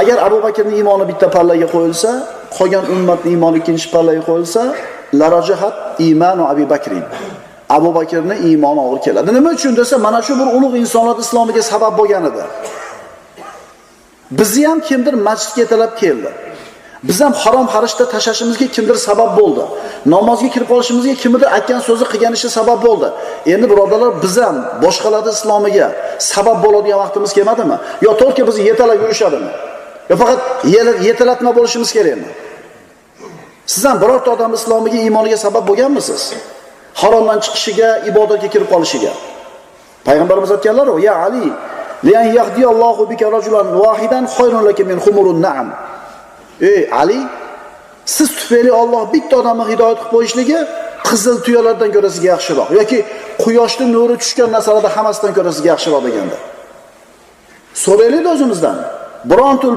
Agar Abu Bakrning iymoni bitta pallaga qo'yilsa, qolgan ummatning iymoni ikkinchi pallaga qo'yilsa, larajahat iymanu Abu Bakrin. Abu Bakrning iymoni og'ir keladi. Nima uchun desa, mana shu bir ulug' insoniyat islomiga sabab bo'lgan edi. Bizni ham kimdir masjidga yetalab keldi. Biz ham harom xarishda tashashimizga kimdir sabab bo'ldi. Namozga kirib qolishimizga kimdir aytgan so'zi qilgan ishi sabab bo'ldi. Endi birodarlar, biz ham boshqalarning islomiga sabab bo'ladigan vaqtimiz kelmadimi? Yo to'g'ri bizni yetalab yurishadimi? Yo faqat yetalatma bo'lishimiz kerakmi? Siz ham birorta odam islomiga, iymoniga sabab bo'lganmisiz? Haromdan chiqishiga, ibodatga kirib qolishiga. Payg'ambarimiz aytganlar, "Ya Ali, lian yahdiyallohu bika rajulan wahidan khayrun laka min humurun na'am." Ey Ali, siz tufayli Alloh bitta odamni hidoyat qilib qo'yishligi qizil tuyalardan ko'ra sizga yaxshiroq yoki quyoshning nuri tushgan narsalarda hammasidan ko'ra sizga yaxshiroq deganda. So'raylik o'zimizdan. Bironta